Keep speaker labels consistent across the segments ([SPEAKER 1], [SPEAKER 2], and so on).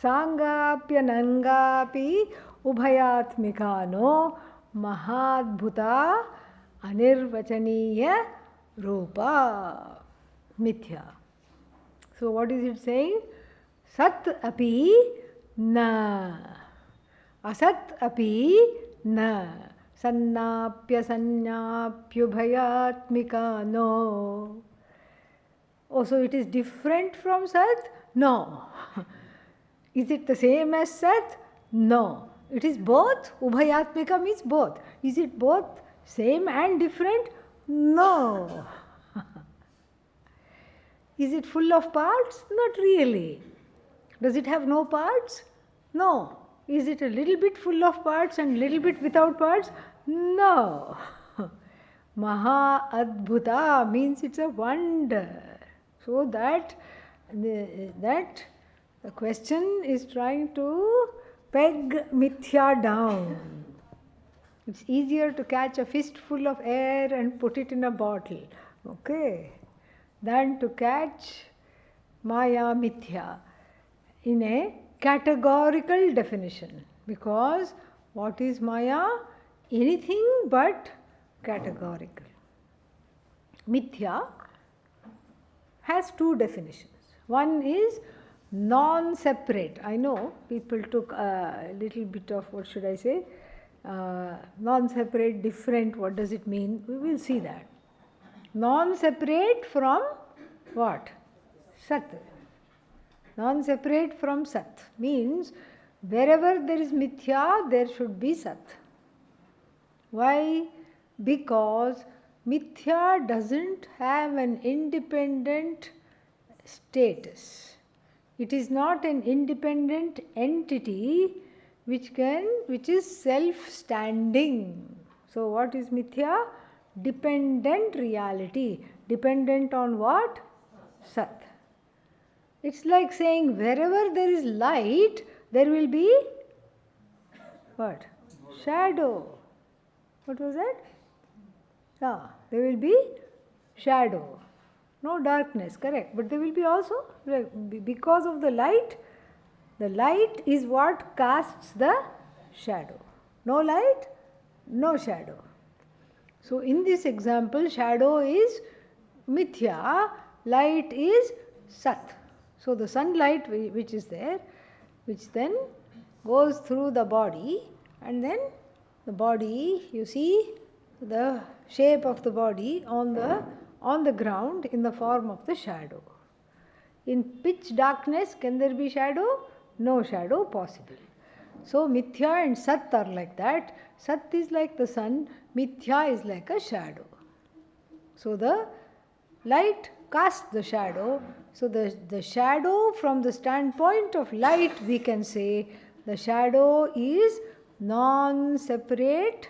[SPEAKER 1] Sangapya nangapi ubhayatmikano mahadbhuta anirvachaniya rupa mithya. So what is it saying? Sat api na. Asat api na. Sannapya sanyapyubhayatmika no. Oh, so it is different from Sat? No. Is it the same as Sat? No. It is both. Ubhayatmika means both. Is it both same and different? No. Is it full of parts? Not really. Does it have no parts? No. Is it a little bit full of parts and little bit without parts? No. Maha Adbhuta means it's a wonder. So that the question is trying to peg mithya down. It's easier to catch a fistful of air and put it in a bottle, okay, than to catch Maya mithya in a categorical definition. Because what is Maya? Anything but categorical. Mithya has two definitions. One is non-separate. I know people took a little bit of, what should I say, non-separate, different, what does it mean? We will see that. Non-separate from what? Sat. Non-separate from Sat means wherever there is mithya, there should be Sat. Why? Because mithya doesn't have an independent status. It is not an independent entity which is self-standing. So what is mithya? Dependent reality. Dependent on what? Sat. It's like saying wherever there is light, there will be what? Shadow. What was that? There will be shadow. No darkness, correct. But there will be also, because of the light is what casts the shadow. No light, no shadow. So in this example, shadow is mithya, light is Sat. So the sunlight which is there, which then goes through the body, and then the body, you see the shape of the body on the ground in the form of the shadow. In pitch darkness, can there be shadow? No shadow possible. So mithya and Sat are like that. Sat is like the sun, mithya is like a shadow. So the light casts the shadow. So the shadow, from the standpoint of light, we can say the shadow is non-separate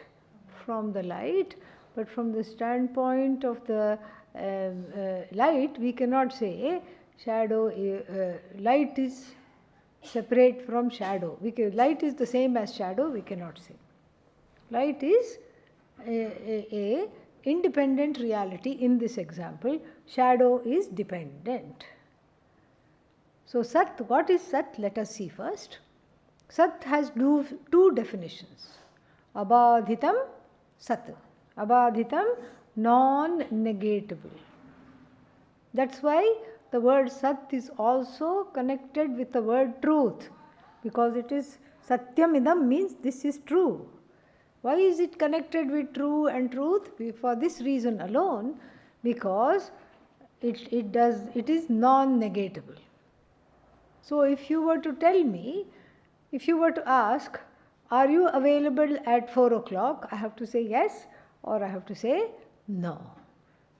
[SPEAKER 1] from the light, but from the standpoint of the light, we cannot say shadow, light is separate from shadow. Light is the same as shadow, we cannot say. Light is a independent reality in this example. Shadow is dependent. So Sat, what is Sat? Let us see first. Sat has two definitions. Abadhitam, Sat. Abadhitam, non-negatable. That's why the word Sat is also connected with the word truth, because it is Satyam idam means this is true. Why is it connected with true and truth? For this reason alone, because it is non-negatable. So if you were to tell me, if you were to ask, are you available at 4 o'clock? I have to say yes, or I have to say no.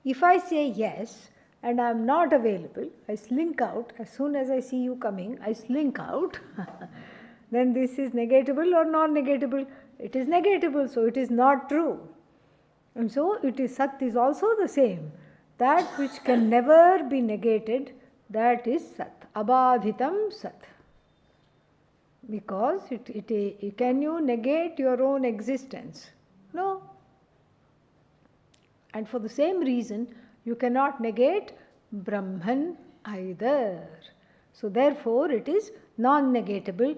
[SPEAKER 1] If I say yes and I am not available, I slink out. As soon as I see you coming, I slink out. Then this is negatable or non-negatable? It is negatable, so it is not true. And so it is, Sat is also the same. That which can never be negated, that is Sat. Abadhitam Sat. Because can you negate your own existence? No. And for the same reason, you cannot negate Brahman either. So therefore it is non-negatable.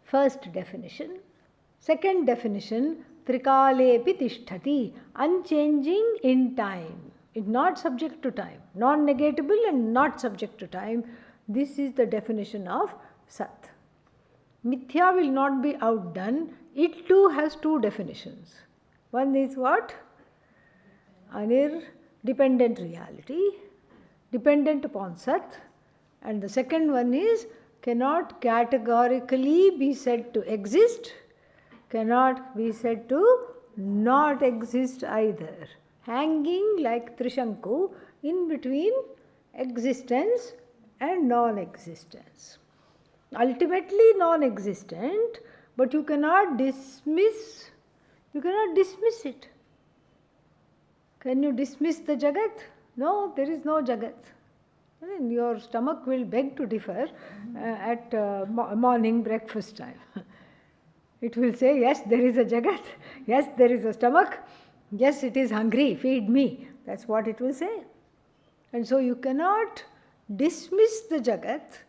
[SPEAKER 1] First definition. Second definition, trikalepi tishtati, unchanging in time. It's not subject to time. Non-negatable and not subject to time. This is the definition of Sat. Mithya will not be outdone. It too has two definitions. One is what? Dependent reality, dependent upon Sat. And the second one is cannot categorically be said to exist, cannot be said to not exist either. Hanging like Trishanku in between existence and non-existence. Ultimately non-existent, but you cannot dismiss it. Can you dismiss the Jagat? No, there is no Jagat. Your stomach will beg to differ at morning breakfast time. It will say, yes, there is a Jagat. Yes, there is a stomach. Yes, it is hungry. Feed me. That's what it will say. And so you cannot dismiss the Jagat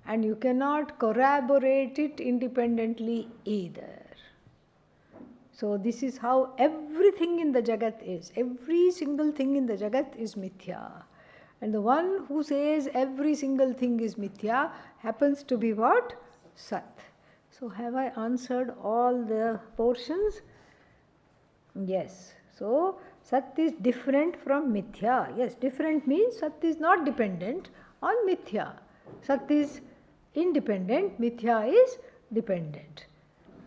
[SPEAKER 1] and you cannot corroborate it independently either. So this is how everything in the Jagat is. Every single thing in the Jagat is mithya. And the one who says every single thing is mithya happens to be what? Sat. So have I answered all the portions? Yes. So Sat is different from mithya. Yes, different means Sat is not dependent on mithya. Sat is independent, mithya is dependent.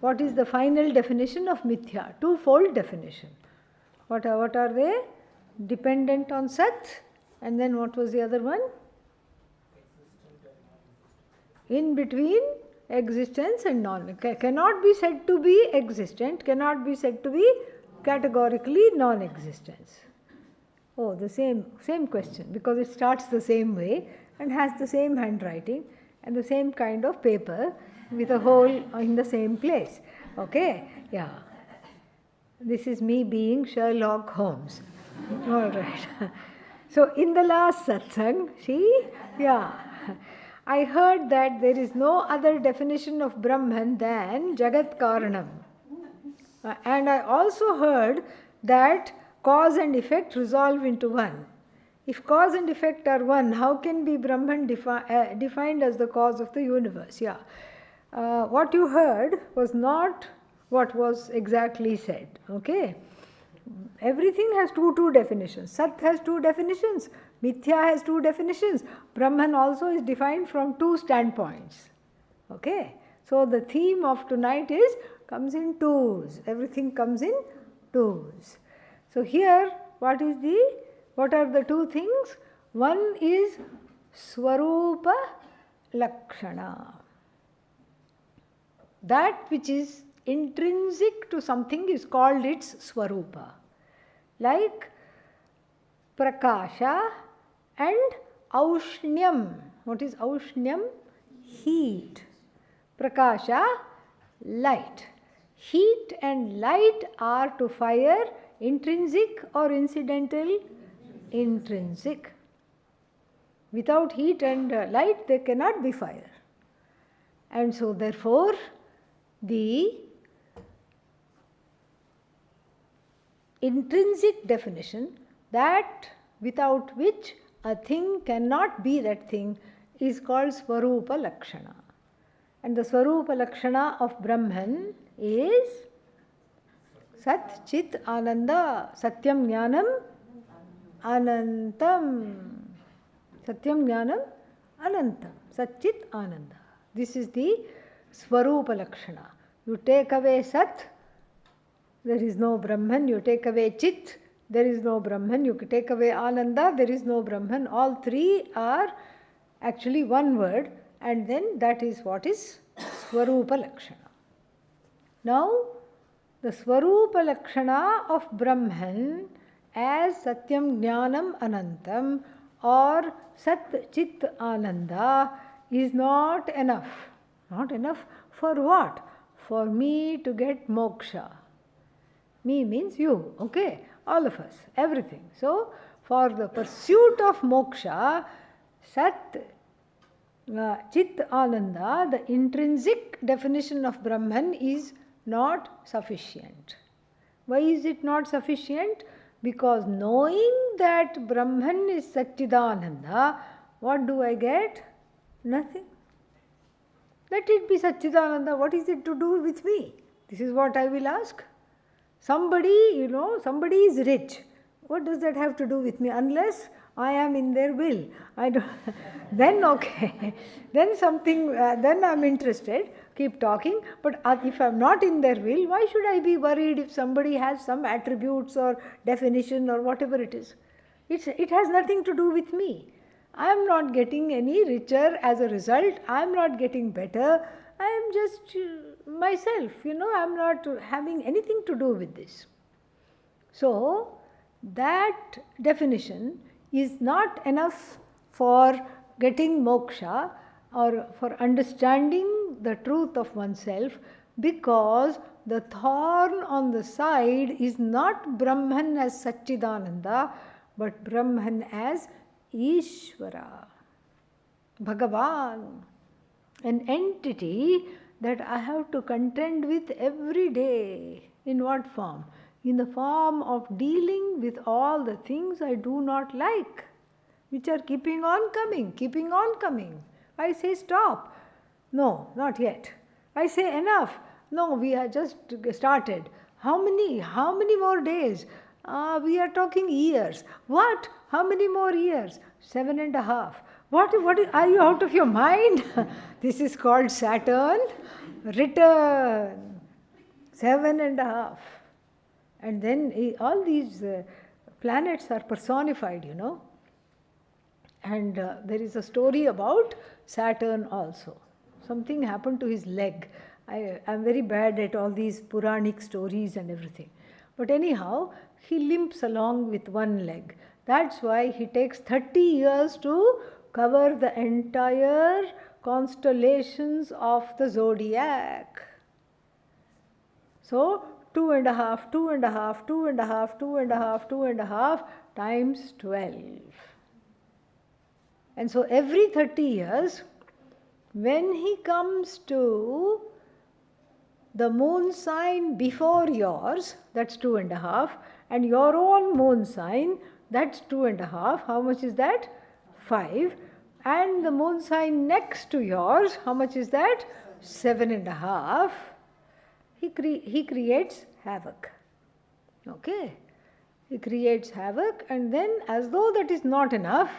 [SPEAKER 1] What is the final definition of mithya? Twofold definition. What are they? Dependent on Sat, and then what was the other one? In between existence and non. Cannot be said to be existent, cannot be said to be categorically non-existence. Oh, the same question, because it starts the same way and has the same handwriting and the same kind of paper with a hole in the same place. Okay? Yeah. This is me being Sherlock Holmes. All right. So in the last satsang, I heard that there is no other definition of Brahman than Jagat Karanam. And I also heard that cause and effect resolve into one. If cause and effect are one, how can be Brahman defined as the cause of the universe? Yeah. What you heard was not what was exactly said. Okay? Everything has two definitions. Sat has two definitions. Mithya has two definitions. Brahman also is defined from two standpoints. Okay? So the theme of tonight comes in twos. Everything comes in twos. So here, what are the two things? One is Swarupa Lakshana. That which is intrinsic to something is called its Swarupa. Like Prakasha and Aushnyam. What is Aushnyam? Heat. Prakasha, light. Heat and light are to fire intrinsic or incidental? Intrinsic. Without heat and light, they cannot be fire. And so therefore, the intrinsic definition, that without which a thing cannot be that thing, is called Swarupa Lakshana. And the Swarupa Lakshana of Brahman is Sat Chit Ananda, Satyam Jnanam Anantam. Satyam Jnanam Anantam, Sat Chit Ananda. This is the Swarupa Lakshana. You take away Sat, there is no Brahman. You take away Chit, there is no Brahman. You take away Ananda, there is no Brahman. All three are actually one word, and then that is what is Swarupa Lakshana. Now, the Swarupa Lakshana of Brahman as Satyam Jnanam Anantam or Sat Chit Ananda is not enough. Not enough for what? For me to get moksha. Me means you, okay? All of us, everything. So, for the pursuit of moksha, Sat Chit Ananda, the intrinsic definition of Brahman is not sufficient. Why is it not sufficient? Because knowing that Brahman is Satchidananda, what do I get? Nothing. Let it be Satchidananda. What is it to do with me? This is what I will ask. Somebody, somebody is rich. What does that have to do with me? Unless I am in their will. I don't. Then okay. Then something. Then I'm interested. Keep talking. But if I'm not in their will, why should I be worried if somebody has some attributes or definition or whatever it is? It has nothing to do with me. I am not getting any richer as a result. I am not getting better. I am just myself. I am not having anything to do with this. So that definition is not enough for getting moksha or for understanding the truth of oneself, because the thorn on the side is not Brahman as Satchidananda, but Brahman as Ishvara, Bhagavan, an entity that I have to contend with every day. In what form? In the form of dealing with all the things I do not like, which are keeping on coming. I say stop. No, not yet. I say enough. No, we have just started. How many more days? We are talking years. What? How many more years? 7.5. What are you out of your mind? This is called Saturn return. 7.5. And then all these planets are personified, And there is a story about Saturn also. Something happened to his leg. I'm very bad at all these Puranic stories and everything. But anyhow, he limps along with one leg. That's why he takes 30 years to cover the entire constellations of the zodiac. So 2.5 times 12. And so every 30 years, when he comes to the moon sign before yours, that's 2.5, and your own moon sign, that's 2.5. How much is that? 5. And the moon sign next to yours, how much is that? 7.5. He creates havoc. Okay? He creates havoc, and then, as though that is not enough,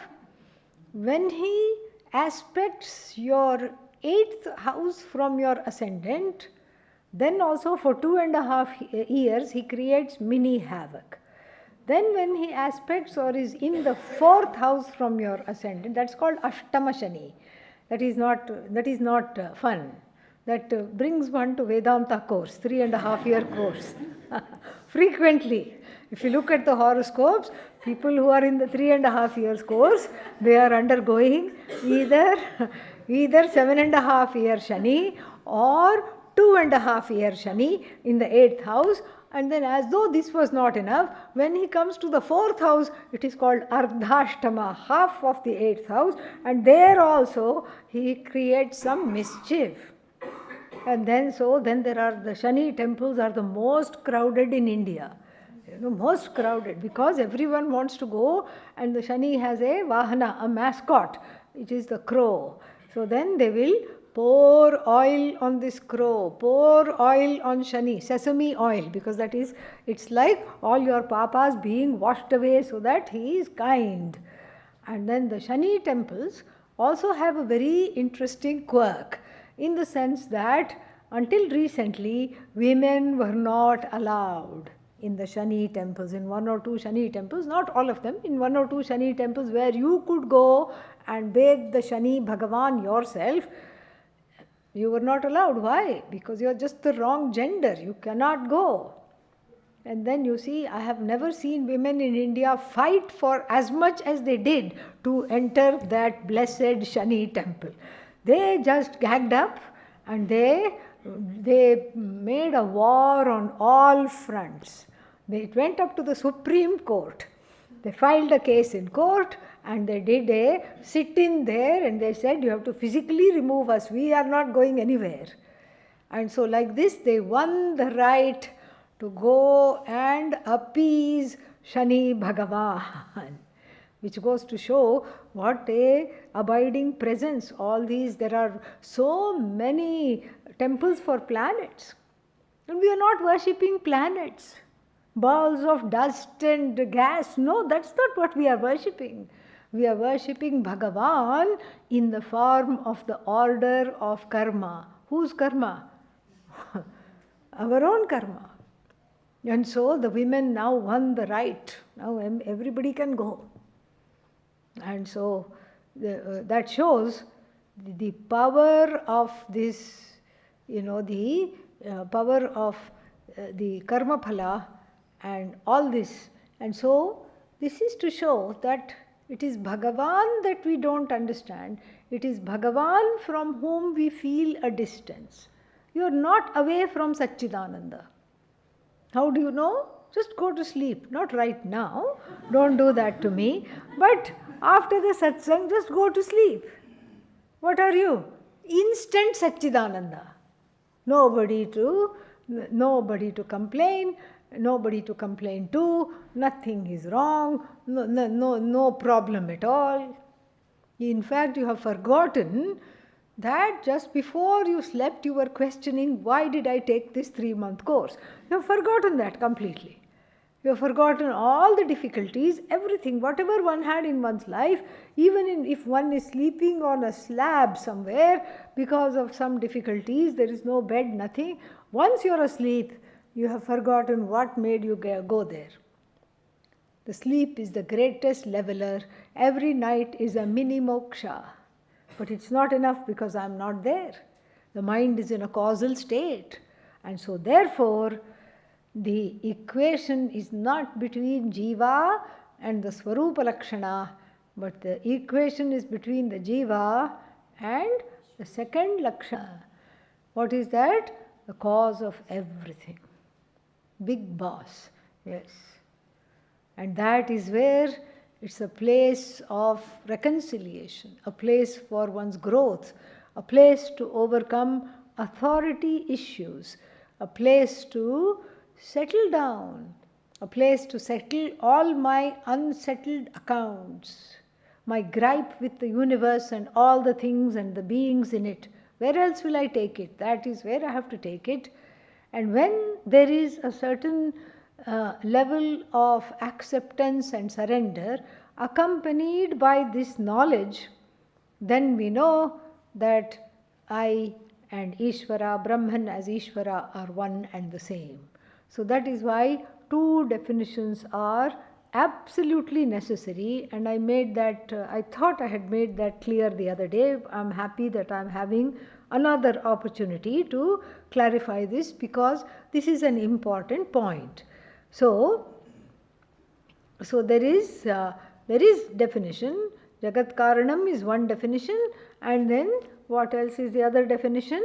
[SPEAKER 1] when he aspects your 8th house from your ascendant, then also for 2.5 years he creates mini havoc. Then when he aspects or is in the 4th house from your ascendant, that's called Ashtama Shani. That is not fun. That brings one to Vedanta course, 3.5-year course. Frequently, if you look at the horoscopes, people who are in the 3.5 years course, they are undergoing either 7.5-year Shani or 2.5-year Shani in the 8th house. And then, as though this was not enough, when he comes to the 4th house, it is called Ardhashtama, half of the 8th house, and there also he creates some mischief. And then there are the Shani temples are the most crowded in India. Most crowded, because everyone wants to go, and the Shani has a Vahana, a mascot, which is the crow. So then they will pour oil on this crow, pour oil on Shani, sesame oil, because it's like all your papas being washed away so that he is kind. And then the Shani temples also have a very interesting quirk, in the sense that until recently women were not allowed in the Shani temples, in 1 or 2 Shani temples, not all of them, in 1 or 2 Shani temples where you could go and bathe the Shani Bhagavan yourself, you were not allowed. Why? Because you are just the wrong gender. You cannot go. And then you see, I have never seen women in India fight for as much as they did to enter that blessed Shani temple. They just gagged up and they made a war on all fronts. It went up to the Supreme Court. They filed a case in court, And they did a sit-in there and they said, you have to physically remove us, we are not going anywhere. And so like this they won the right to go and appease Shani Bhagavan, which goes to show what a abiding presence. All these, there are so many temples for planets. And we are not worshipping planets, balls of dust and gas. No, that's not what we are worshipping. We are worshipping Bhagavan in the form of the order of karma. Whose karma? Our own karma. And so the women now won the right. Now everybody can go. And so that shows the power of this, the power of the karma phala and all this. And so this is to show that it is Bhagavan that we don't understand. It is Bhagavan from whom we feel a distance. You are not away from Satchidananda. How do you know? Just go to sleep. Not right now. Don't do that to me. But after the satsang, just go to sleep. What are you? Instant Satchidananda. Nobody to complain. Nobody to complain to. Nothing is wrong. No problem at all. In fact, you have forgotten that just before you slept, you were questioning, why did I take this 3-month course? You have forgotten that completely. You have forgotten all the difficulties, everything, whatever one had in one's life, even if one is sleeping on a slab somewhere because of some difficulties, there is no bed, nothing. Once you are asleep, you have forgotten what made you go there. The sleep is the greatest leveler. Every night is a mini moksha. But it's not enough because I'm not there. The mind is in a causal state. And so therefore, the equation is not between Jiva and the Swarupa Lakshana, but the equation is between the Jiva and the second Lakshana. What is that? The cause of everything. Big boss, yes. And that is where it's a place of reconciliation, a place for one's growth, a place to overcome authority issues, a place to settle down, a place to settle all my unsettled accounts, my gripe with the universe and all the things and the beings in it. Where else will I take it? That is where I have to take it. And when there is a certain level of acceptance and surrender accompanied by this knowledge, then we know that I and Ishvara, Brahman as Ishvara, are one and the same. So that is why 2 definitions are absolutely necessary, and I made that, I thought I had made that clear the other day. I'm happy that I'm having another opportunity to clarify this because this is an important point. So there is definition. Jagat Karanam is one definition, and then what else is the other definition?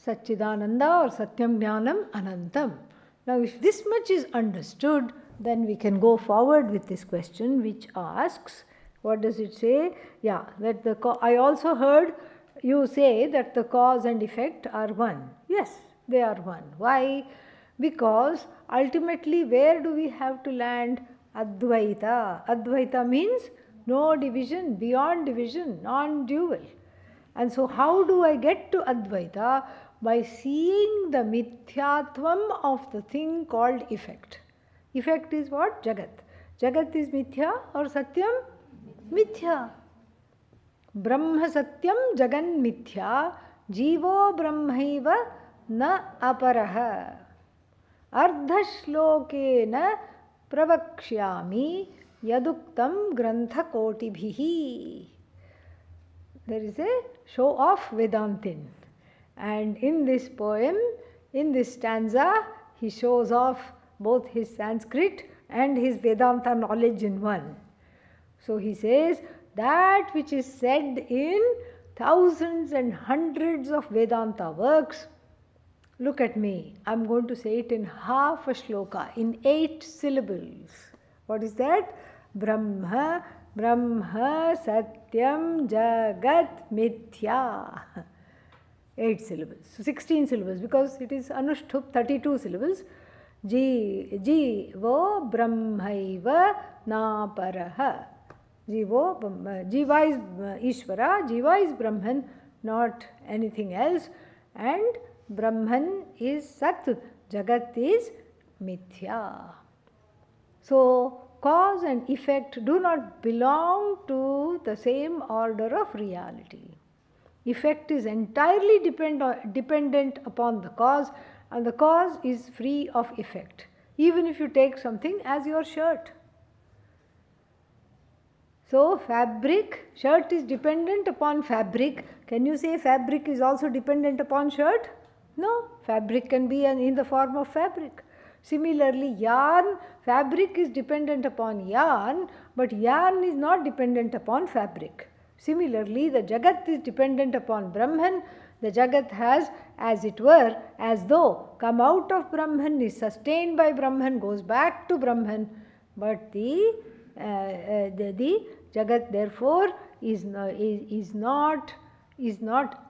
[SPEAKER 1] Satchidananda or Satyam Jnanam Anantam. Now if this much is understood, then we can go forward with this question which asks, what does it say? Yeah, that I also heard you say that the cause and effect are one. Yes, they are one. Why? Because ultimately where do we have to land? Advaita. Advaita means no division, beyond division, non-dual. And so how do I get to Advaita? By seeing the mithyatvam of the thing called effect. Effect is what? Jagat. Jagat is mithya or satyam? Mithya. Brahma satyam jagan mithya jivo brahmaiva na aparaha ardhashlokena pravakshyami yaduktam grantha kotibhihi. There is a show of Vedantin. And in this poem, in this stanza, he shows off both his Sanskrit and his Vedanta knowledge in one. So he says, that which is said in thousands and hundreds of Vedanta works, look at me, I am going to say it in half a shloka, in 8 syllables. What is that? Brahma Brahma Satyam Jagat Mithya. 8 syllables. So 16 syllables because it is Anushtup, 32 syllables. Jivo Brahmaiva Naparaha. Jiva is Ishvara, Jiva is Brahman, not anything else. And Brahman is Sat, Jagat is Mithya. So, cause and effect do not belong to the same order of reality. Effect is entirely dependent upon the cause, and the cause is free of effect. Even if you take something as your shirt. So, fabric, shirt is dependent upon fabric. Can you say fabric is also dependent upon shirt? No, fabric can be in the form of fabric. Similarly, yarn, fabric is dependent upon yarn, but yarn is not dependent upon fabric. Similarly, the Jagat is dependent upon Brahman. The Jagat has, as it were, as though come out of Brahman, is sustained by Brahman, goes back to Brahman, but the Jagat therefore is not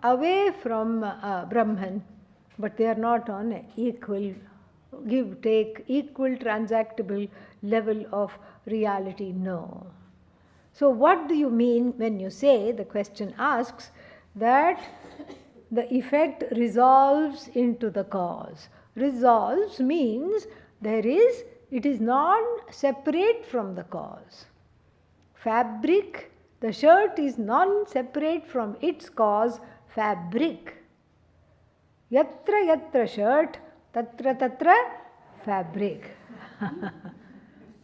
[SPEAKER 1] away from Brahman, but they are not on an equal give-take, equal transactable level of reality. No. So what do you mean when you say, the question asks, that the effect resolves into the cause? Resolves means it is non-separate from the cause. Fabric, the shirt is non-separate from its cause, fabric. Yatra yatra shirt, tatra tatra fabric.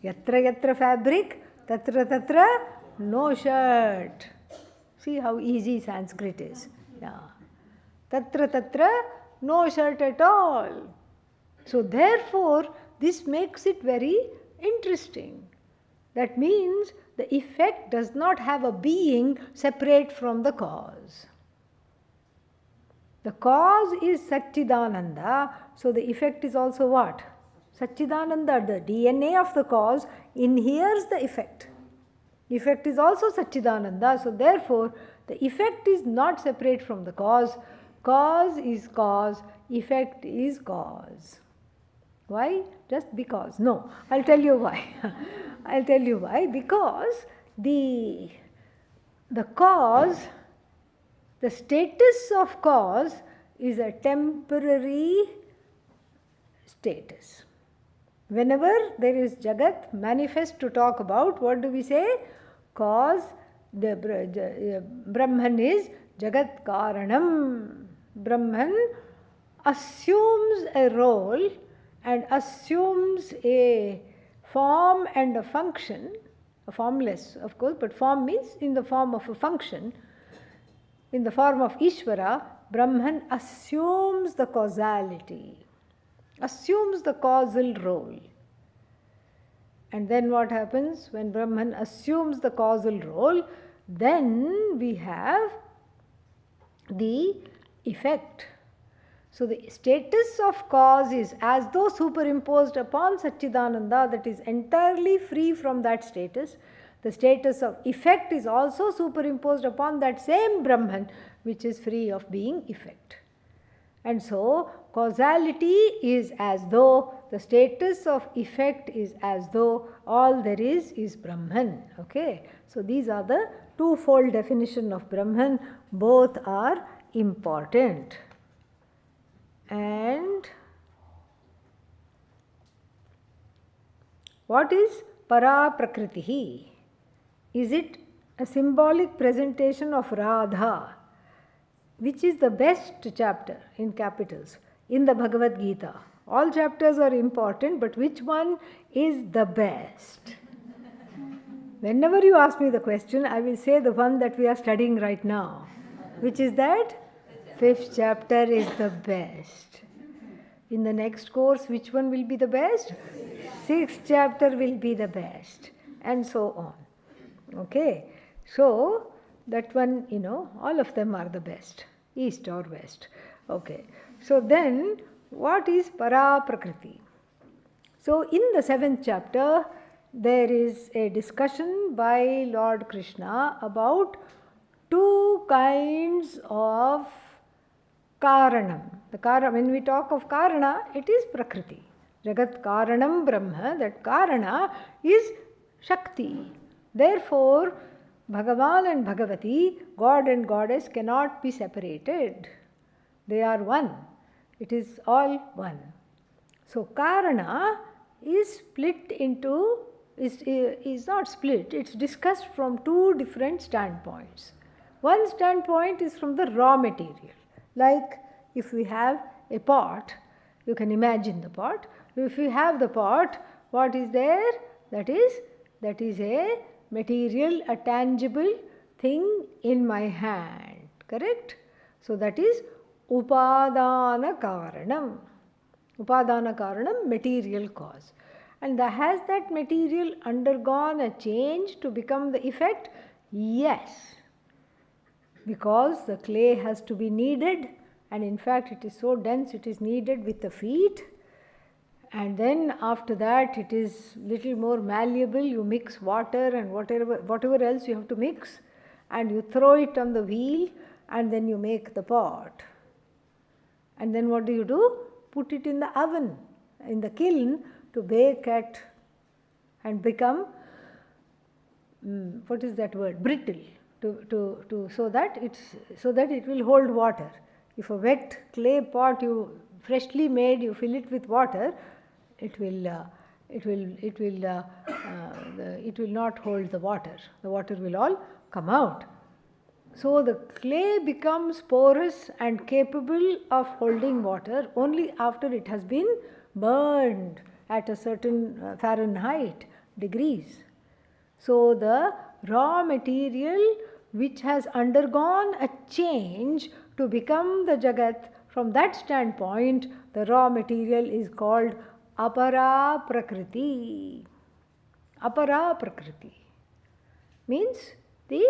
[SPEAKER 1] Yatra yatra fabric, tatra tatra no shirt. See how easy Sanskrit is. Yeah. Tatra tatra no shirt at all. So therefore, this makes it very interesting. That means the effect does not have a being separate from the cause. The cause is Satchidananda, so the effect is also what? Satchidananda, the DNA of the cause inheres the effect. Effect is also Satchidananda, so therefore the effect is not separate from the cause. Cause is cause, effect is cause. Why? Just because? No, I'll tell you why. I'll tell you why. Because the cause, the status of cause is a temporary status. Whenever there is Jagat manifest to talk about, what do we say? Cause, the Brahman is Jagat Karanam. Brahman assumes a role and assumes a form and a function, a formless of course, but form means in the form of a function. In the form of Ishvara, Brahman assumes the causality, assumes the causal role. And then what happens when Brahman assumes the causal role? Then we have the effect. So the status of cause is as though superimposed upon Satchidananda, that is entirely free from that status. The status of effect is also superimposed upon that same Brahman, which is free of being effect. And so causality is as though, the status of effect is as though all there is Brahman. Okay. So these are the twofold definition of Brahman. Both are important. And what is Para Prakritihi? Is it a symbolic presentation of Radha, which is the best chapter in capitals in the Bhagavad Gita? All chapters are important, but which one is the best? Whenever you ask me the question, I will say the one that we are studying right now. Which is that? 5th chapter is the best. In the next course, which one will be the best? 6th chapter will be the best, and so on. Okay, so that one, all of them are the best, east or west. Okay, so then what is Para Prakriti? So in the 7th chapter, there is a discussion by Lord Krishna about two kinds of Karanam. When we talk of Karana, it is Prakriti. Jagat Karanam Brahma, that Karana is Shakti. Therefore, Bhagavan and Bhagavati, God and Goddess, cannot be separated. They are one. It is all one. So, Karana is split into, is not split, it's discussed from two different standpoints. One standpoint is from the raw material. Like if we have a pot, you can imagine the pot. If you have the pot, what is there? That is a material, a tangible thing in my hand. Correct? So that is Upadana Karanam. Upadana Karanam, material cause. And has that material undergone a change to become the effect? Yes. Because the clay has to be kneaded, and in fact it is so dense it is kneaded with the feet, and then after that it is little more malleable. You mix water and whatever else you have to mix, and you throw it on the wheel, and then you make the pot. And then what do? Put it in the oven, in the kiln, to bake it and become, what is that word, brittle, so that it will hold water. If a wet clay pot you freshly made, you fill it with water, it will not hold the water. The water will all come out. So the clay becomes porous and capable of holding water only after it has been burned at a certain Fahrenheit degrees. So the raw material which has undergone a change to become the Jagat, from that standpoint, the raw material is called Apara Prakriti. Apara Prakriti means the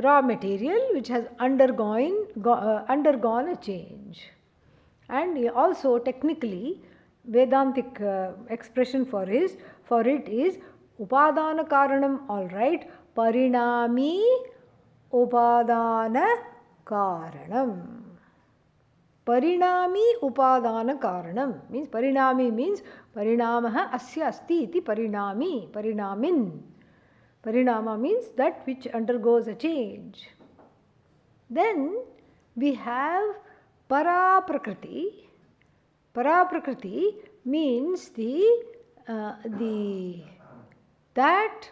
[SPEAKER 1] raw material which has undergone a change. And also technically, Vedantic expression for it is Upadana Karanam, all right, Parinami Upadana Karanam. Parinami Upadana Karanam means Parinami means Parinamaha Asya Asti iti Parinami, Parinamin. Parinama means that which undergoes a change. Then we have Para Prakriti. Para Prakriti means that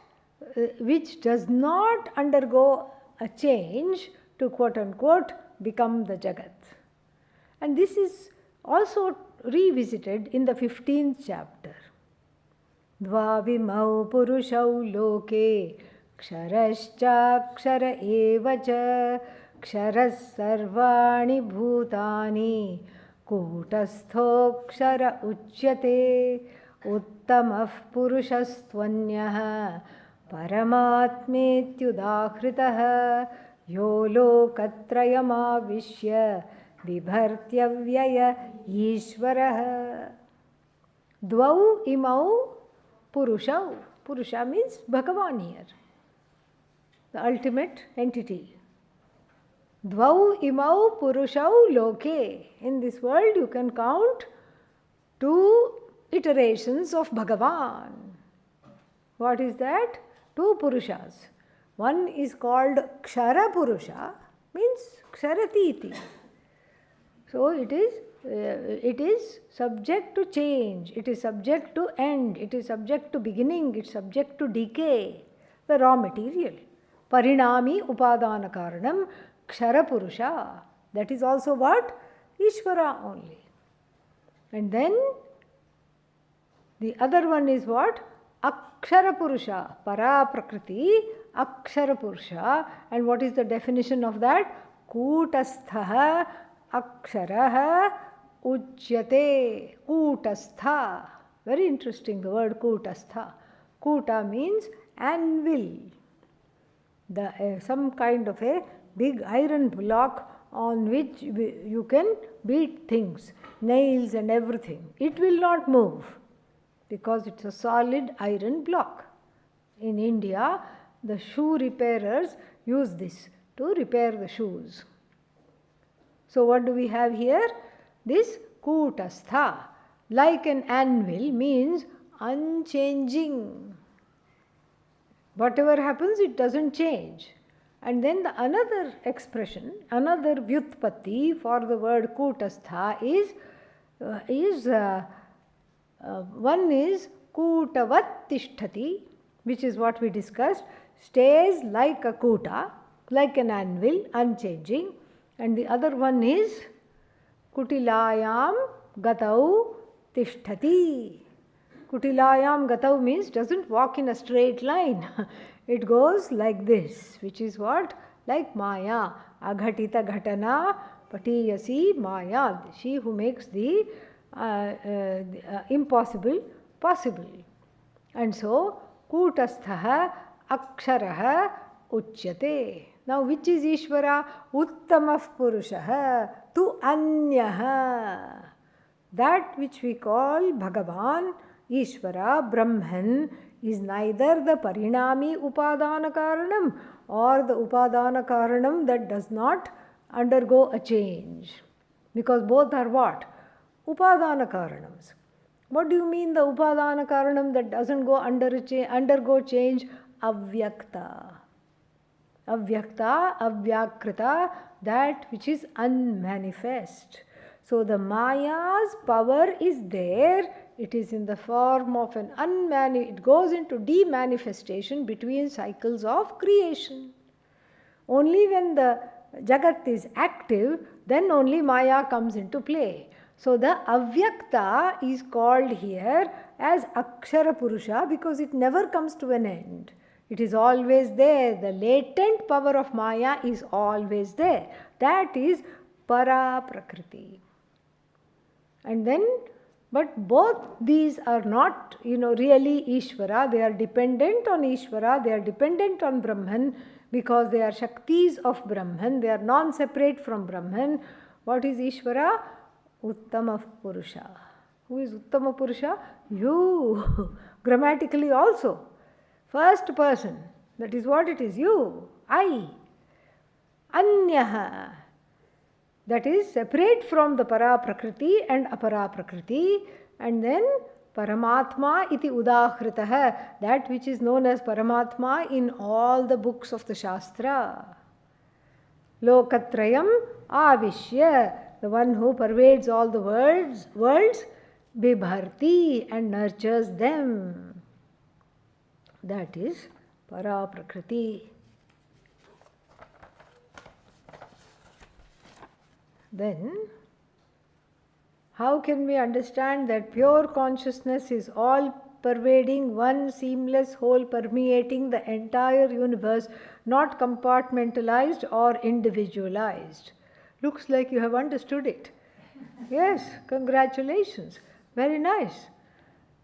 [SPEAKER 1] which does not undergo a change to quote unquote become the Jagat. And this is also revisited in the 15th chapter. Dvavimau purushau loke ksharascha kshara evacha ksharas sarvani bhutani kutastho kshara uchyate uttamah purushastvanyah paramatmetyudahritah yo lokatrayamavishya vibhartyavyaya ishvarah. Dvau imau Purushau. Purusha means Bhagavan here, the ultimate entity. Dvau imau Purushau loke. In this world you can count two iterations of Bhagavan. What is that? Two Purushas. One is called Kshara Purusha, means Ksharatiti. So it is subject to change, it is subject to end, it is subject to beginning, it is subject to decay, the raw material. Parinami Upadana Karanam Kshara Purusha. That is also what? Ishvara only. And then the other one is what? Akshara Purusha. Para Prakriti, Akshara Purusha. And what is the definition of that? Kutastha Aksharaha Ujyate. Kutastha. Very interesting, the word Kutastha. Kuta means anvil. Some kind of a big iron block on which you can beat things, nails and everything. It will not move. because it's a solid iron block. In India, the shoe repairers use this to repair the shoes. So what do we have here? This kutastha, like an anvil, means unchanging. Whatever happens, it doesn't change. And then the another expression, another vyutpatti for the word kutastha is one is kutavat tishtati, which is what we discussed, stays like a kuta, like an anvil, unchanging. And the other one is kutilayam gatau tishtati. Kutilayam gatau means doesn't walk in a straight line. It goes like this, which is what? Like Maya. Aghatita ghatana patiyasi Maya. She who makes the impossible possible. And so, kutasthaha aksharaha uchyate. Now, which is Ishvara? Uttamah Purushaha tu anyaha. That which we call Bhagavan, Ishvara, Brahman, is neither the Parinami Upadana Karanam or the Upadana Karanam that does not undergo a change. Because both are what? Upadana Karanams. What do you mean the Upadana Karanam that doesn't go undergo change? Avyakta. Avyakta, avyakrita, that which is unmanifest. So the Maya's power is there. It is in the form of an it goes into demanifestation between cycles of creation. Only when the Jagat is active, then only Maya comes into play. So the Avyakta is called here as Akshara Purusha because it never comes to an end. It is always there. The latent power of Maya is always there. That is Para Prakriti. And then, but both these are not, really Ishvara. They are dependent on Ishvara. They are dependent on Brahman because they are Shaktis of Brahman. They are non-separate from Brahman. What is Ishvara? Uttama Purusha. Who is Uttama Purusha? You. Grammatically also. First person. That is what it is. You. I. Anyaha. That is separate from the Para Prakriti and Apara Prakriti, and then Paramatma iti Udahritaha, that which is known as Paramatma in all the books of the Shastra. Lokatrayam Avishya, the one who pervades all the worlds, Bibharti, and nurtures them. That is Para Prakriti. Then, how can we understand that pure consciousness is all pervading, one seamless whole permeating the entire universe, not compartmentalized or individualized? Looks like you have understood it. Yes, congratulations. Very nice.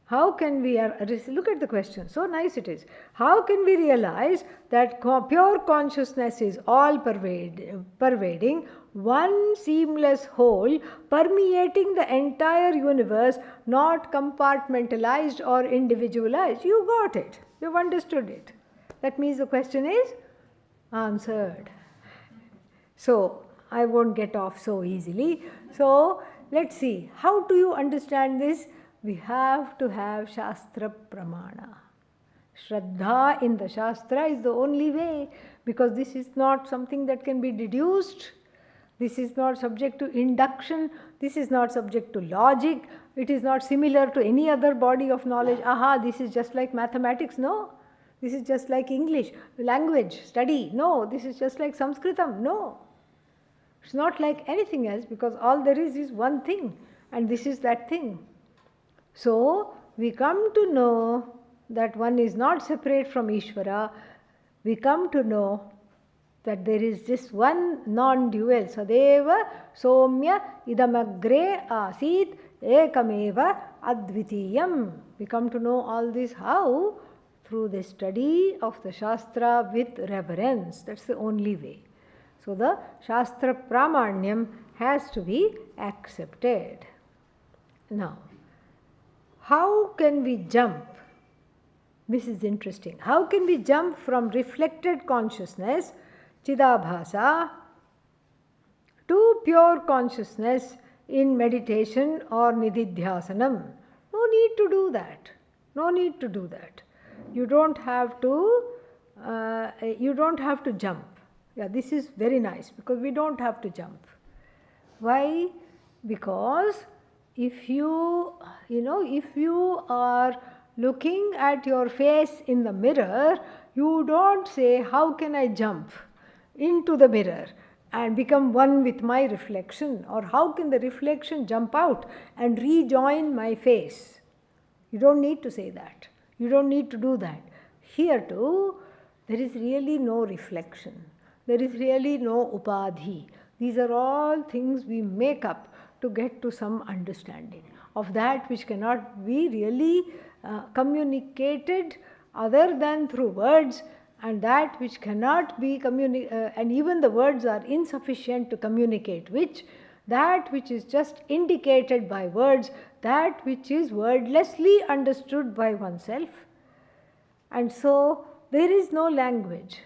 [SPEAKER 1] How can we, look at the question, so nice it is. How can we realize that pure consciousness is all pervading, one seamless whole, permeating the entire universe, not compartmentalized or individualized? You got it. You've understood it. That means the question is answered. So, I won't get off so easily. So, let's see. How do you understand this? We have to have Shastra Pramana. Shraddha in the Shastra is the only way, because this is not something that can be deduced. This is not subject to induction. This is not subject to logic. It is not similar to any other body of knowledge. Aha, this is just like mathematics. No. This is just like English, language, study. No. This is just like Sanskritam. No. It's not like anything else, because all there is one thing, and this is that thing. So, we come to know that one is not separate from Ishvara. We come to know that there is this one non-dual. Sadeva somya idamagre asit ekameva advitiyam. We come to know all this how? Through the study of the Shastra with reverence. That's the only way. So, the Shastra Pramanyam has to be accepted. Now, how can we jump? This is interesting. How can we jump from reflected consciousness, Chidabhasa, to pure consciousness in meditation or Nididhyasanam? No need to do that. No need to do that. You don't have to jump. Yeah, this is very nice because we don't have to jump. Why? Because if you are looking at your face in the mirror, you don't say, how can I jump into the mirror and become one with my reflection, or how can the reflection jump out and rejoin my face? You don't need to say that. You don't need to do that. Here too, there is really no reflection. There is really no upadhi. These are all things we make up to get to some understanding of that which cannot be really communicated other than through words, and that which cannot be and even the words are insufficient to communicate that which is just indicated by words, that which is wordlessly understood by oneself. And so there is no language.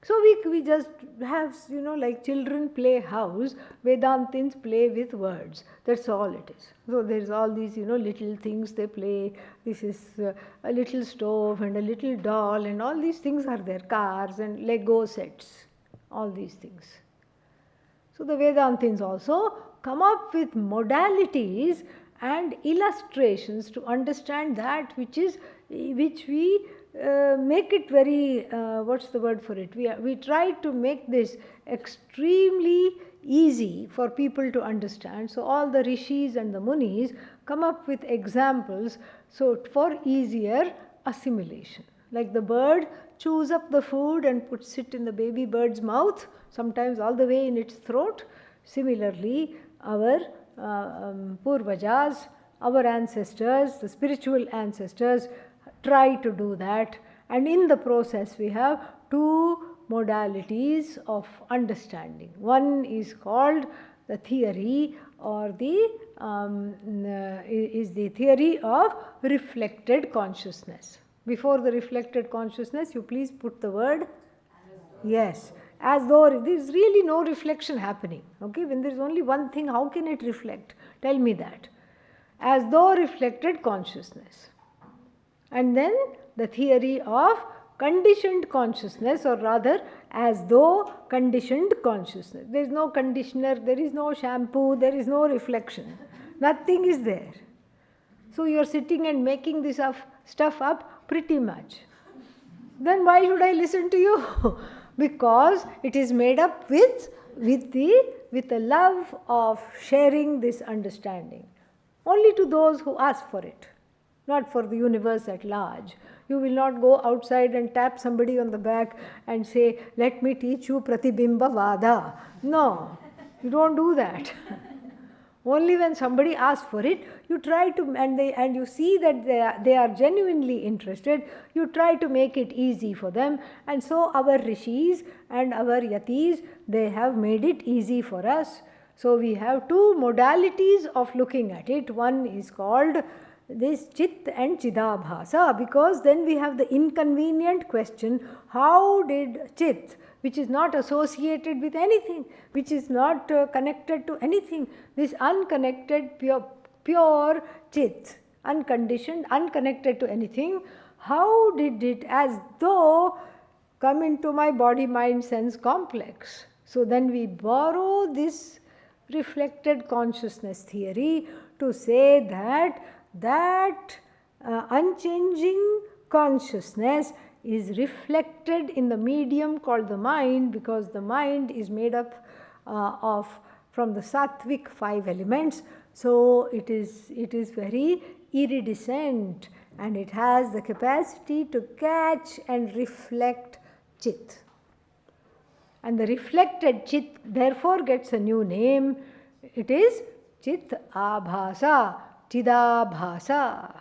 [SPEAKER 1] So we just have, like children play house, Vedantins play with words. That's all it is. So there's all these, little things they play. This is a little stove and a little doll, and all these things are there. Cars and Lego sets, all these things. So the Vedantins also come up with modalities and illustrations to understand that which we make it very, what's the word for it? We try to make this extremely easy for people to understand. So all the rishis and the munis come up with examples so for easier assimilation. Like the bird chews up the food and puts it in the baby bird's mouth, sometimes all the way in its throat. Similarly, our Purvajas, our ancestors, the spiritual ancestors, try to do that, and in the process we have two modalities of understanding. One is called the theory, or the theory of reflected consciousness. Before the reflected consciousness, you please put the word yes, as though there is really no reflection happening. Okay, when there is only one thing, how can it reflect? Tell me that. As though reflected consciousness. And then the theory of conditioned consciousness, or rather as though conditioned consciousness. There is no conditioner, there is no shampoo, there is no reflection. Nothing is there. So you are sitting and making this stuff up pretty much. Then why should I listen to you? Because it is made up with the love of sharing this understanding. Only to those who ask for it. Not for the universe at large. You will not go outside and tap somebody on the back and say, let me teach you Pratibimba Vada. No, you don't do that. Only when somebody asks for it, you try to, and you see that they are genuinely interested, you try to make it easy for them. And so our rishis and our yatis, they have made it easy for us. So we have two modalities of looking at it. One is called this Chit and Chidabhasa, because then we have the inconvenient question, how did Chit, which is not associated with anything, which is not connected to anything, this unconnected, pure Chit, unconditioned, unconnected to anything, how did it as though come into my body-mind sense complex? So then we borrow this reflected consciousness theory to say that unchanging consciousness is reflected in the medium called the mind, because the mind is made up from the sattvic 5 elements. So it is very iridescent, and it has the capacity to catch and reflect Chit. And the reflected Chit therefore gets a new name. It is Chit Abhasa, Chidabhasa.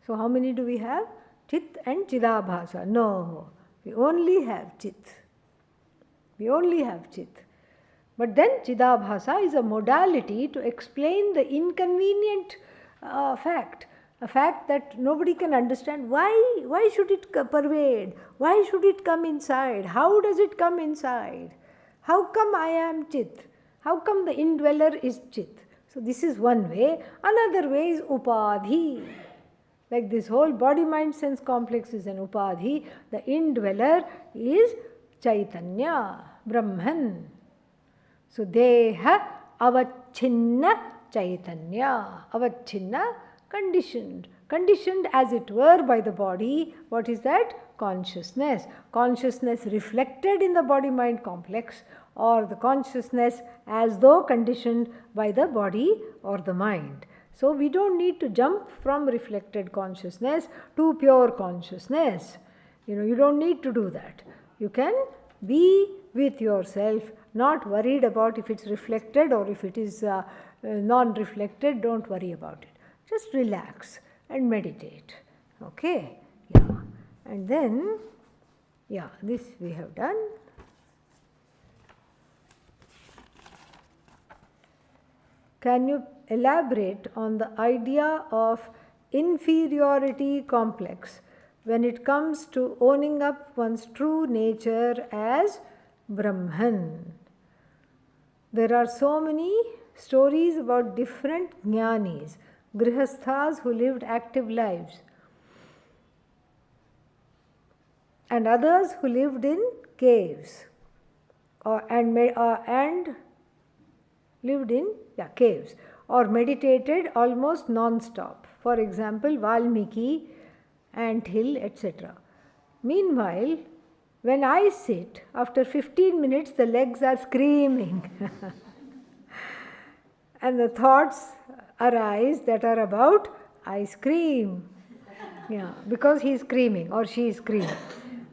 [SPEAKER 1] So how many do we have? Chit and Chidabhasa. No, we only have Chit. We only have Chit. But then Chidabhasa is a modality to explain the inconvenient fact a fact that nobody can understand. Why should it pervade? Why should it come inside? How does it come inside? How come I am Chit? How come the indweller is Chit? So this is one way. Another way is Upadhi. Like this whole body-mind-sense complex is an Upadhi. The indweller is Chaitanya, Brahman. So Deha Avachinna Chaitanya. Avachinna, conditioned. Conditioned as it were by the body. What is that? Consciousness. Consciousness reflected in the body-mind complex, or the consciousness as though conditioned by the body or the mind. So we don't need to jump from reflected consciousness to pure consciousness. You don't need to do that. You can be with yourself, not worried about if it's reflected or if it is non-reflected. Don't worry about it. Just relax and meditate. Okay? Yeah. And then, yeah, this we have done. Can you elaborate on the idea of inferiority complex when it comes to owning up one's true nature as Brahman? There are so many stories about different jnanis, grihasthas who lived active lives, and others who lived in caves and lived in caves, or meditated almost non-stop. For example, Valmiki, Anthill, etc. Meanwhile, when I sit, after 15 minutes the legs are screaming and the thoughts arise that are about ice cream. Because he is screaming or she is screaming.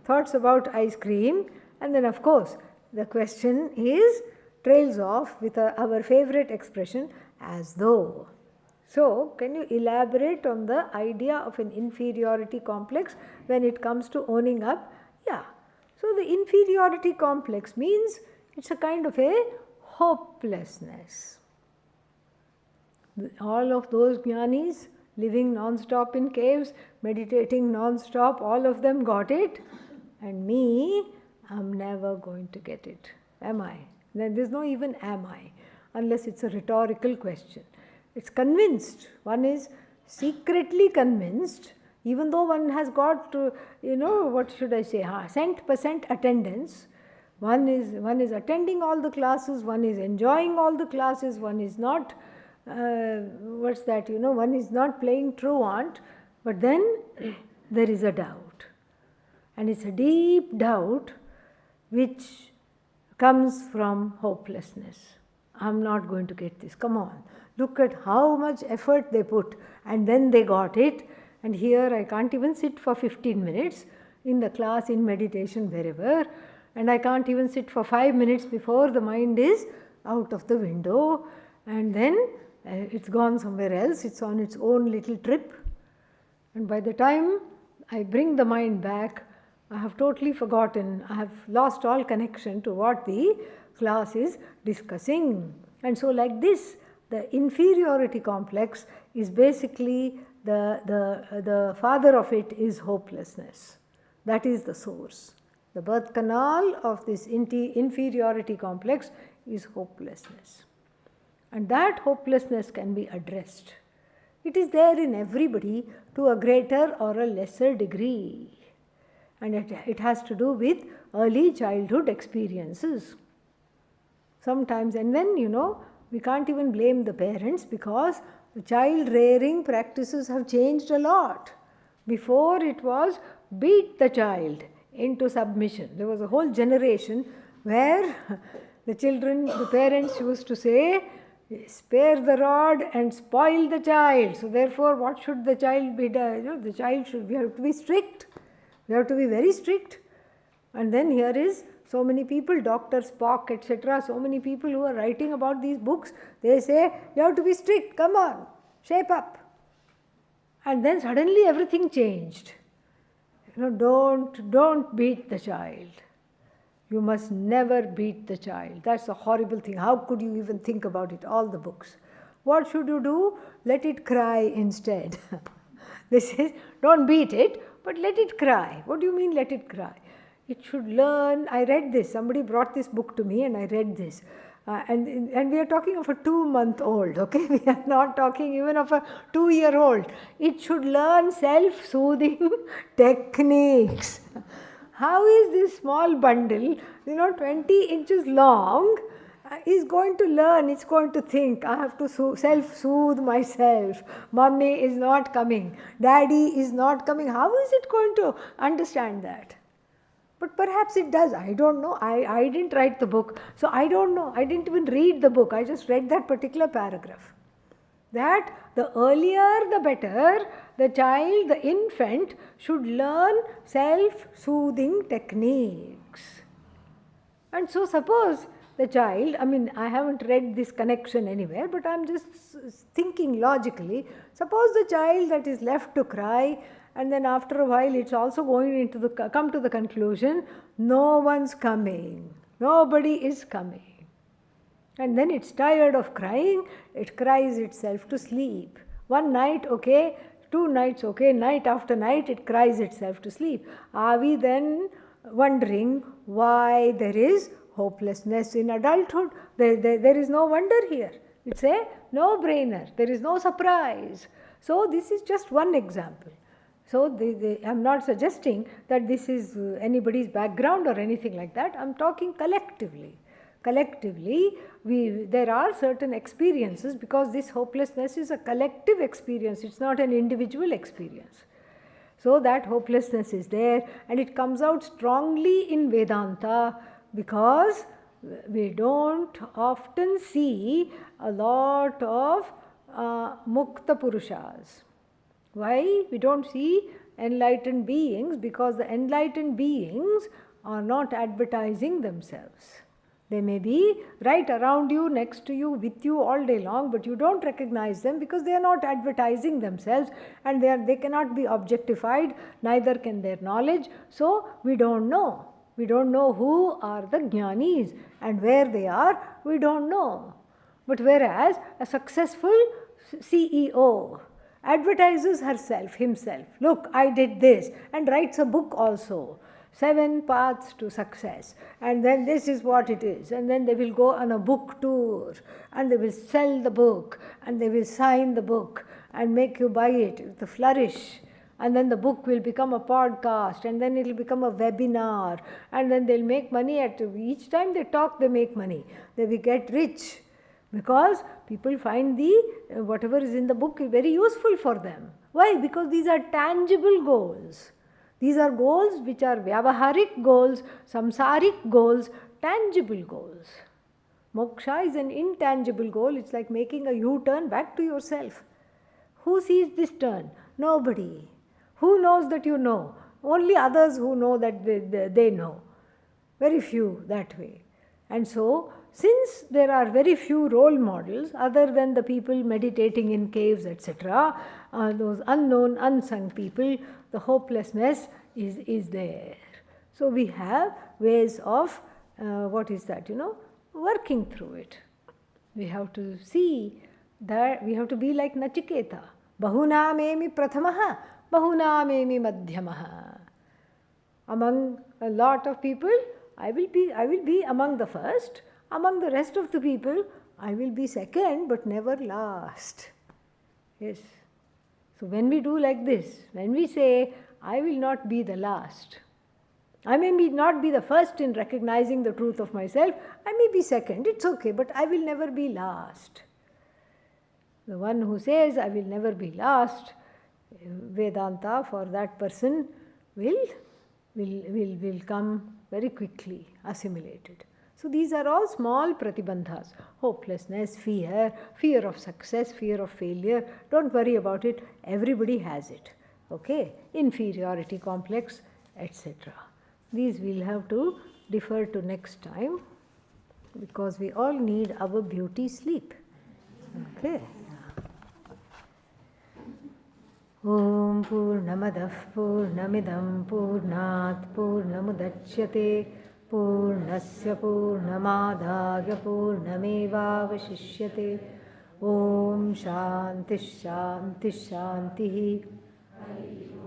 [SPEAKER 1] Thoughts about ice cream, and then of course the question is trails off with our favorite expression, as though. So, can you elaborate on the idea of an inferiority complex when it comes to owning up? Yeah. So, the inferiority complex means it's a kind of a hopelessness. All of those jnanis living non-stop in caves, meditating non-stop, all of them got it, and me, I'm never going to get it. Am I? Then there's no even am I, unless it's a rhetorical question. It's convinced. One is secretly convinced, even though one has got to, what should I say, 100% attendance. One is attending all the classes, one is enjoying all the classes, one is not, one is not playing truant, but then there is a doubt. And it's a deep doubt which comes from hopelessness. I'm not going to get this. Come on. Look at how much effort they put, and then they got it. And here I can't even sit for 15 minutes in the class, in meditation, wherever. And I can't even sit for 5 minutes before the mind is out of the window. And then it's gone somewhere else. It's on its own little trip. And by the time I bring the mind back, I have totally forgotten, I have lost all connection to what the class is discussing. And so like this, the inferiority complex is basically the father of it is hopelessness. That is the source. The birth canal of this inferiority complex is hopelessness. And that hopelessness can be addressed. It is there in everybody to a greater or a lesser degree. And it has to do with early childhood experiences. Sometimes, and then we can't even blame the parents, because the child rearing practices have changed a lot. Before it was beat the child into submission. There was a whole generation where the parents used to say, spare the rod and spoil the child. So therefore, what should the child be done? The child we have to be strict. We have to be very strict. And then here is so many people, Dr. Spock, etc., so many people who are writing about these books, they say, you have to be strict, come on, shape up. And then suddenly everything changed. Don't beat the child. You must never beat the child. That's a horrible thing. How could you even think about it? All the books. What should you do? Let it cry instead. This is, don't beat it, but let it cry. What do you mean let it cry? It should learn. I read this. Somebody brought this book to me and I read this. And we are talking of a 2-month-old, okay? We are not talking even of a 2-year-old. It should learn self-soothing techniques. How is this small bundle, 20 inches long, is going to learn, it's going to think, I have to self-soothe myself. Mommy is not coming. Daddy is not coming. How is it going to understand that? But perhaps it does. I don't know. I didn't write the book. So I don't know. I didn't even read the book. I just read that particular paragraph. That the earlier the better, the child, the infant should learn self-soothing techniques. And so suppose the child, I haven't read this connection anywhere, but I'm just thinking logically. Suppose the child that is left to cry, and then after a while it's also going come to the conclusion, no one's coming, nobody is coming. And then it's tired of crying, it cries itself to sleep. One night, okay, 2 nights, okay, night after night it cries itself to sleep. Are we then wondering why there is hopelessness in adulthood? There is no wonder here. It's a no-brainer. There is no surprise. So this is just one example. So I'm not suggesting that this is anybody's background or anything like that. I'm talking collectively. Collectively, there are certain experiences, because this hopelessness is a collective experience. It's not an individual experience. So that hopelessness is there, and it comes out strongly in Vedanta, because we don't often see a lot of mukta purushas. Why? We don't see enlightened beings, because the enlightened beings are not advertising themselves. They may be right around you, next to you, with you all day long, but you don't recognize them because they are not advertising themselves, and they cannot be objectified, neither can their knowledge. So we don't know. We don't know who are the jnanis, and where they are, we don't know. But whereas a successful CEO advertises himself, look, I did this, and writes a book also, 7 paths to success, and then this is what it is, and then they will go on a book tour, and they will sell the book, and they will sign the book, and make you buy it with a flourish, and then the book will become a podcast, and then it will become a webinar, and then they'll make money each time they talk, they make money, they will get rich. Because people find whatever is in the book very useful for them. Why? Because these are tangible goals. These are goals which are vyavaharik goals, samsaric goals, tangible goals. Moksha is an intangible goal. It's like making a U-turn back to yourself. Who sees this turn? Nobody. Who knows that you know? Only others who know that they know. Very few that way. And so, since there are very few role models other than the people meditating in caves, etc., those unknown, unsung people, the hopelessness is there. So we have ways of, working through it. We have to see that we have to be like Nachiketa. Bahunamemi prathamaha, bahunamemi madhyamaha. Among a lot of people, I will be among the first. Among the rest of the people, I will be second, but never last. Yes. So when we do like this, when we say, I will not be the last, I may not be the first in recognizing the truth of myself, I may be second, it's okay, but I will never be last. The one who says, I will never be last, Vedanta for that person will come very quickly, assimilated. So these are all small pratibandhas. Hopelessness, fear of success, fear of failure. Don't worry about it. Everybody has it. Okay? Inferiority complex, etc. These we'll have to defer to next time, because we all need our beauty sleep. Okay? Om Purnamadah Purnamidam Purnat Purnamudachyate Purnasya Purnamadagya Purnamevavashishyate. Om Shanti Shanti Shanti.
[SPEAKER 2] Hari